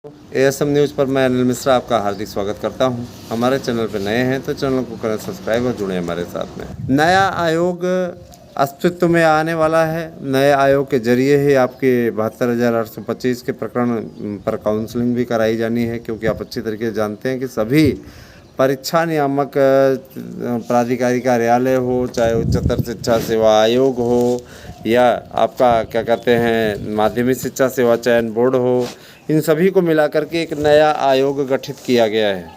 ASM news पर मैं अनिल मिश्रा आपका हार्दिक स्वागत करता हूं। हमारे चैनल पर नए हैं तो चैनल को करें सब्सक्राइब और जुड़ें हमारे साथ में। नया आयोग अस्तित्व में आने वाला है। नए आयोग के जरिए ही आपके 72,825 के प्रकरण पर काउंसलिंग भी कराई जानी है, क्योंकि आप अच्छी तरीके से जानते हैं कि सभी परीक्षा नियामक प्राधिकारी कार्यालय हो, चाहे उच्चतर शिक्षा सेवा आयोग हो या आपका क्या कहते हैं माध्यमिक शिक्षा सेवा चयन बोर्ड हो, इन सभी को मिलाकर के एक नया आयोग गठित किया गया है।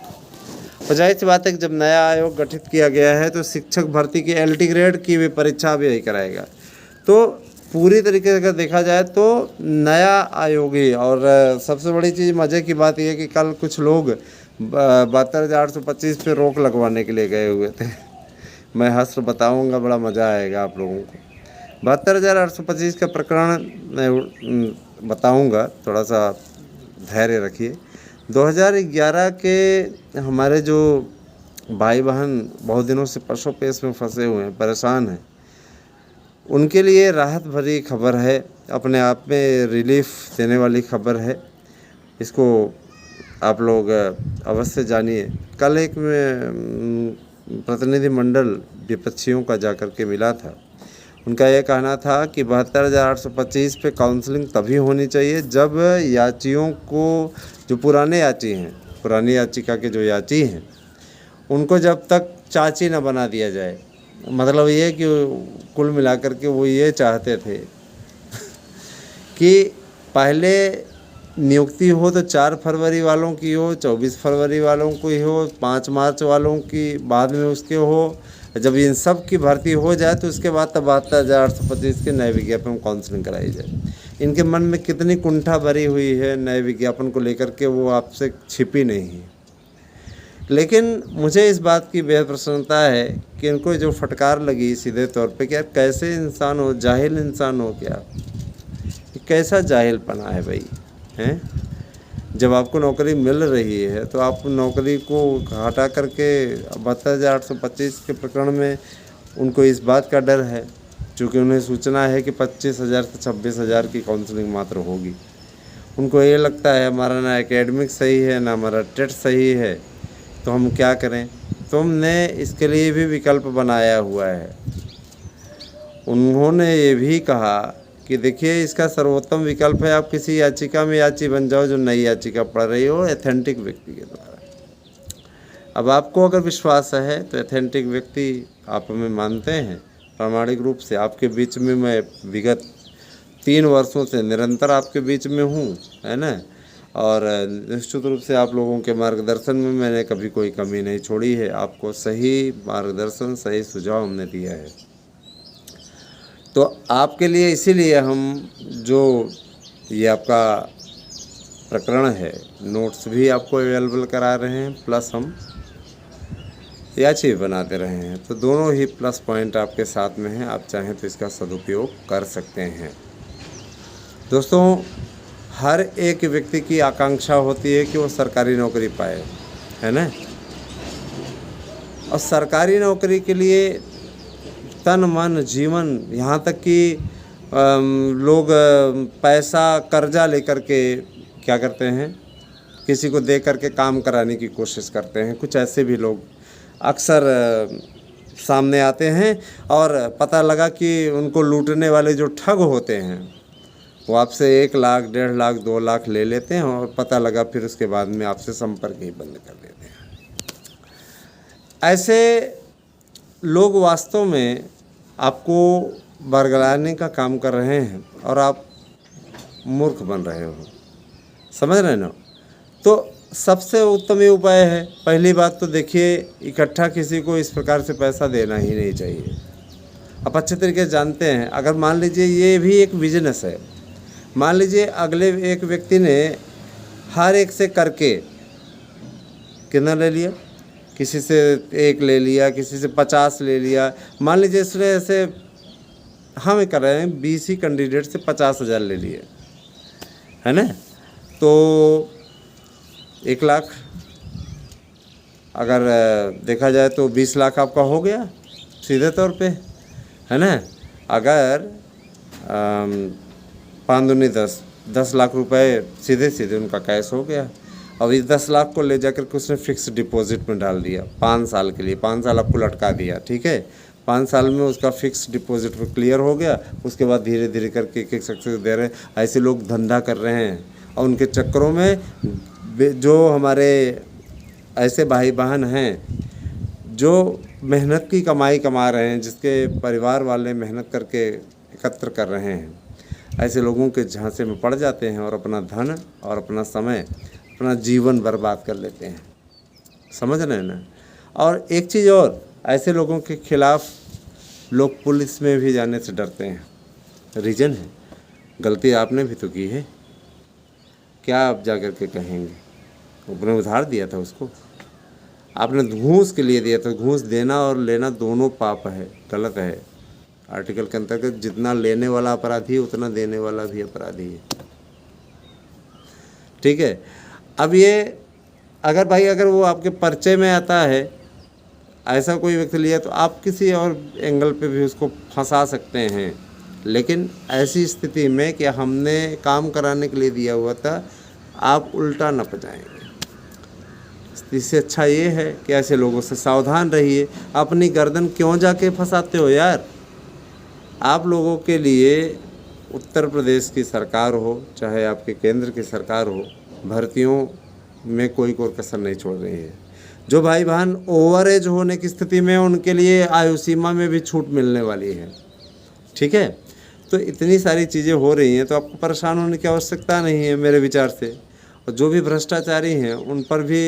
और जाहिर सी बात है कि जब नया आयोग गठित किया गया है तो शिक्षक भर्ती की LT ग्रेड की भी परीक्षा भी यही कराएगा। तो पूरी तरीके से अगर देखा जाए तो नया आयोग ही। और सबसे बड़ी चीज़ मज़े की बात यह है कि कल कुछ लोग 72,825 पे रोक लगवाने के लिए गए हुए थे। मैं हस्र बताऊंगा, बड़ा मज़ा आएगा आप लोगों को। 72,825 का प्रकरण मैं बताऊंगा, थोड़ा सा धैर्य रखिए। 2011 के हमारे जो भाई बहन बहुत दिनों से पशुपेश में फंसे हुए हैं, परेशान हैं, उनके लिए राहत भरी खबर है, अपने आप में रिलीफ देने वाली खबर है। इसको आप लोग अवश्य जानिए। कल एक प्रतिनिधिमंडल विपक्षियों का जाकर के मिला था। उनका यह कहना था कि 72,825 पे काउंसलिंग तभी होनी चाहिए जब याचियों को, जो पुराने याची हैं, पुरानी याचिका के जो याची हैं, उनको जब तक चाची न बना दिया जाए। मतलब ये कि कुल मिलाकर के वो ये चाहते थे कि पहले नियुक्ति हो तो 4 फरवरी वालों की हो, 24 फरवरी वालों की हो, 5 मार्च वालों की बाद में उसके हो। जब इन सब की भर्ती हो जाए तो उसके बाद 72,825 के नए विज्ञापन में काउंसलिंग कराई जाए। इनके मन में कितनी कुंठा भरी हुई है नए विज्ञापन को लेकर के, वो आपसे छिपी नहीं है। लेकिन मुझे इस बात की बेहद प्रसन्नता है कि इनको जो फटकार लगी सीधे तौर पे कि यार कैसे इंसान हो, जाहिल इंसान हो क्या, कैसा जाहिलपना है भाई, हैं? जब आपको नौकरी मिल रही है तो आप नौकरी को हटा करके 72,825 के प्रकरण में उनको इस बात का डर है, चूँकि उन्हें सूचना है कि 25,000 से 26,000 की काउंसलिंग मात्र होगी। उनको ये लगता है हमारा ना एकेडमिक सही है, ना हमारा टेट सही है, तो हम क्या करें। तो हमने इसके लिए भी विकल्प बनाया हुआ है। उन्होंने ये भी कहा कि देखिए इसका सर्वोत्तम विकल्प है आप किसी याचिका में याची बन जाओ जो नई याचिका पढ़ रही हो एथेंटिक व्यक्ति के द्वारा। अब आपको अगर विश्वास है तो एथेंटिक व्यक्ति आप हमें मानते हैं प्रामाणिक रूप से। आपके बीच में मैं विगत 3 वर्षों से निरंतर आपके बीच में हूँ, है ना, और निश्चित रूप से आप लोगों के मार्गदर्शन में मैंने कभी कोई कमी नहीं छोड़ी है। आपको सही मार्गदर्शन, सही सुझाव हमने दिया है। तो आपके लिए इसीलिए हम जो ये आपका प्रकरण है, नोट्स भी आपको अवेलेबल करा रहे हैं, प्लस हम याची भी बनाते रहे हैं। तो दोनों ही प्लस पॉइंट आपके साथ में हैं। आप चाहें तो इसका सदुपयोग कर सकते हैं। दोस्तों, हर एक व्यक्ति की आकांक्षा होती है कि वो सरकारी नौकरी पाए, है ना। और सरकारी नौकरी के लिए तन मन जीवन, यहाँ तक कि लोग पैसा कर्जा लेकर के क्या करते हैं, किसी को दे करके काम कराने की कोशिश करते हैं। कुछ ऐसे भी लोग अक्सर सामने आते हैं और पता लगा कि उनको लूटने वाले जो ठग होते हैं वो आपसे 1 लाख, 1.5 लाख, 2 लाख ले लेते हैं और पता लगा फिर उसके बाद में आपसे संपर्क ही बंद कर देते हैं। ऐसे लोग वास्तव में आपको बरगलाने का काम कर रहे हैं और आप मूर्ख बन रहे हो, समझ रहे ना। तो सबसे उत्तम ये उपाय है, पहली बात तो देखिए, इकट्ठा किसी को इस प्रकार से पैसा देना ही नहीं चाहिए। आप अच्छे तरीके से जानते हैं, अगर मान लीजिए ये भी एक बिजनेस है, मान लीजिए अगले एक व्यक्ति ने हर एक से करके कितना ले लिया, किसी से 1 ले लिया, किसी से 50 ले लिया। मान लीजिए इसने ऐसे हम कर रहे हैं 20 ही कैंडिडेट से 50,000 ले लिए, है ना। तो 1 लाख अगर देखा जाए तो 20 लाख आपका हो गया सीधे तौर पे, है ना। अगर 5 दूनी 10, 10 लाख रुपए सीधे सीधे उनका कैश हो गया। अब इस 10 लाख को ले जाकर के उसने फिक्स डिपॉजिट में डाल दिया 5 साल के लिए, 5 साल आपको लटका दिया, ठीक है। 5 साल में उसका फिक्स डिपॉजिट में क्लियर हो गया। उसके बाद धीरे धीरे करके एक एक सक्सेस दे रहे हैं। ऐसे लोग धंधा कर रहे हैं और उनके चक्करों में जो हमारे ऐसे भाई बहन हैं जो मेहनत की कमाई कमा रहे हैं, जिसके परिवार वाले मेहनत करके एकत्र कर रहे हैं, ऐसे लोगों के झांसे में पड़ जाते हैं और अपना धन और अपना समय, अपना जीवन बर्बाद कर लेते हैं। समझ रहे हैं ना। और एक चीज़ और, ऐसे लोगों के खिलाफ़ लोग पुलिस में भी जाने से डरते हैं। रीज़न है, गलती आपने भी तो की है, क्या आप जा कर के कहेंगे? आपने उधार दिया था उसको, आपने घूस के लिए दिया था। घूस देना और लेना दोनों पाप है, गलत है। आर्टिकल के अंतर्गत जितना लेने वाला अपराधी है उतना देने वाला भी अपराधी है, ठीक है। अब ये अगर वो आपके पर्चे में आता है, ऐसा कोई व्यक्ति लिया, तो आप किसी और एंगल पे भी उसको फंसा सकते हैं। लेकिन ऐसी स्थिति में कि हमने काम कराने के लिए दिया हुआ था, आप उल्टा न पजाएंगे। इससे अच्छा ये है कि ऐसे लोगों से सावधान रहिए। अपनी गर्दन क्यों जाके फंसाते हो यार? आप लोगों के लिए उत्तर प्रदेश की सरकार हो, चाहे आपके केंद्र की सरकार हो, भर्तियों में कोई कसर नहीं छोड़ रही है। जो भाई बहन ओवर एज होने की स्थिति में, उनके लिए आयु सीमा में भी छूट मिलने वाली है, ठीक है। तो इतनी सारी चीज़ें हो रही हैं, तो आपको परेशान होने की आवश्यकता नहीं है मेरे विचार से। और जो भी भ्रष्टाचारी हैं उन पर भी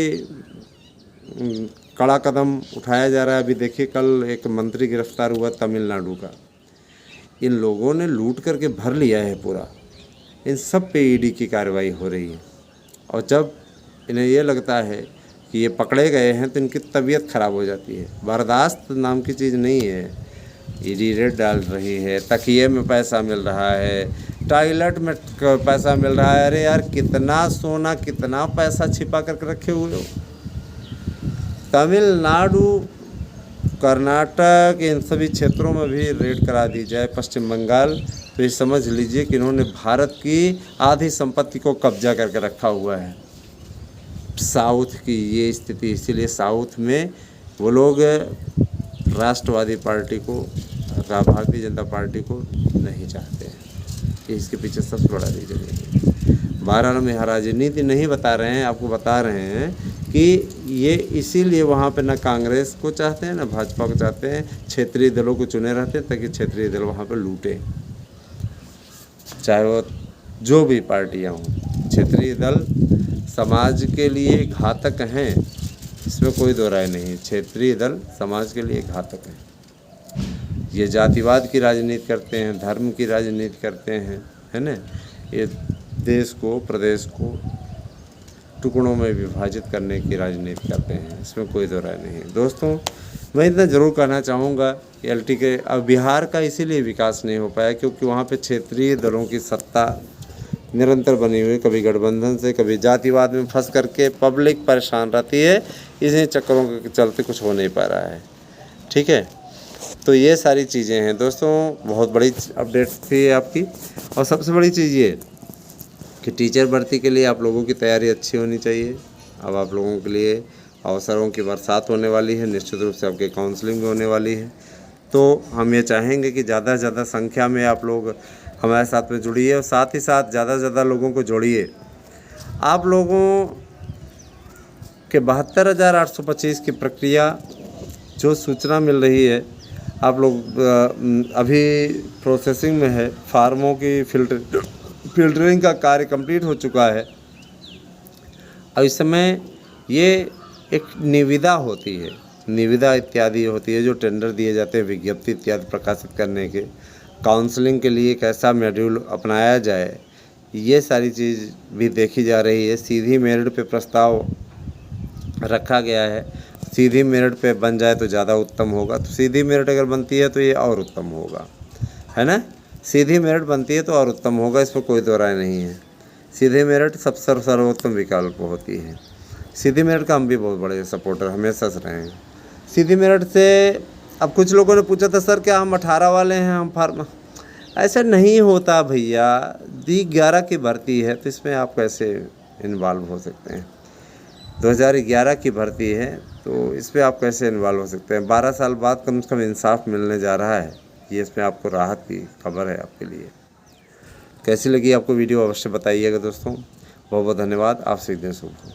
कड़ा कदम उठाया जा रहा है। अभी देखिए, कल एक मंत्री गिरफ्तार हुआ तमिलनाडु का। इन लोगों ने लूट करके भर लिया है पूरा। इन सब पे ईडी की कार्रवाई हो रही है। और जब इन्हें ये लगता है कि ये पकड़े गए हैं तो इनकी तबीयत ख़राब हो जाती है। बर्दाश्त नाम की चीज़ नहीं है। ईडी रेड डाल रही है, तकिए में पैसा मिल रहा है, टॉयलेट में पैसा मिल रहा है। अरे यार, कितना सोना, कितना पैसा छिपा करके रखे हुए हो। तमिलनाडु, कर्नाटक, इन सभी क्षेत्रों में भी रेड करा दी जाए, पश्चिम बंगाल, तो ये समझ लीजिए कि इन्होंने भारत की आधी संपत्ति को कब्जा करके रखा हुआ है। साउथ की ये स्थिति, इसीलिए साउथ में वो लोग राष्ट्रवादी पार्टी को, भारतीय जनता पार्टी को नहीं चाहते हैं। इसके पीछे सबसे बड़ा रीज़न है। बहरहाल में राजनीति नहीं बता रहे हैं, आपको बता रहे हैं कि ये इसीलिए वहाँ पे ना कांग्रेस को चाहते हैं ना भाजपा को चाहते हैं। क्षेत्रीय दलों को चुने रहते हैं ताकि क्षेत्रीय दल वहाँ पे लूटे, चाहे वो जो भी पार्टियाँ हों। क्षेत्रीय दल समाज के लिए घातक हैं, इसमें कोई दो राय नहीं। क्षेत्रीय दल समाज के लिए घातक हैं। ये जातिवाद की राजनीति करते हैं, धर्म की राजनीति करते हैं, है ना। ये देश को, प्रदेश को टुकड़ों में विभाजित करने की राजनीति करते हैं, इसमें कोई दो राय नहीं। दोस्तों, मैं इतना ज़रूर कहना चाहूँगा कि एलटी के अब बिहार का इसीलिए विकास नहीं हो पाया क्योंकि वहाँ पे क्षेत्रीय दलों की सत्ता निरंतर बनी हुई, कभी गठबंधन से, कभी जातिवाद में फंस करके पब्लिक परेशान रहती है। इन्हीं चक्करों के चलते कुछ हो नहीं पा रहा है, ठीक है। तो ये सारी चीज़ें हैं दोस्तों, बहुत बड़ी अपडेट थी आपकी। और सबसे बड़ी चीज़ ये कि टीचर भर्ती के लिए आप लोगों की तैयारी अच्छी होनी चाहिए। अब आप लोगों के लिए अवसरों की बरसात होने वाली है, निश्चित रूप से आपकी काउंसलिंग भी होने वाली है। तो हम ये चाहेंगे कि ज़्यादा से ज़्यादा संख्या में आप लोग हमारे साथ में जुड़िए और साथ ही साथ ज़्यादा से ज़्यादा लोगों को जोड़िए। आप लोगों के 72,825 की प्रक्रिया जो सूचना मिल रही है, आप लोग अभी प्रोसेसिंग में है। फार्मों की फिल्टरिंग का कार्य कंप्लीट हो चुका है। और इस समय ये एक निविदा होती है, निविदा इत्यादि होती है, जो टेंडर दिए जाते हैं विज्ञप्ति इत्यादि प्रकाशित करने के। काउंसलिंग के लिए कैसा शेड्यूल अपनाया जाए, ये सारी चीज़ भी देखी जा रही है। सीधी मेरिट पे प्रस्ताव रखा गया है। सीधी मेरिट पे बन जाए तो ज़्यादा उत्तम होगा। तो सीधी मेरिट अगर बनती है तो ये और उत्तम होगा, है ना। सीधी मेरिट बनती है तो और उत्तम होगा, इसमें कोई दो राय नहीं है। सीधी मेरिट सबसे सर्वोत्तम विकल्प होती है। सीधी मेरिट का हम भी बहुत बड़े सपोर्टर हमेशा से रहे हैं। सीधी मेरिट से अब कुछ लोगों ने पूछा था, सर क्या हम 18 वाले हैं, हम फार्मा ऐसा नहीं होता भैया। दी 11 की भर्ती है तो इसमें आप कैसे इन्वॉल्व हो सकते हैं? 2011 की भर्ती है तो इसमें आप कैसे इन्वॉल्व हो सकते हैं? 12 साल बाद कम से कम इंसाफ मिलने जा रहा है, ये इसमें आपको राहत की खबर है आपके लिए। कैसी लगी आपको वीडियो अवश्य बताइएगा दोस्तों। बहुत बहुत धन्यवाद। आपसे एक दिन शुभ हो।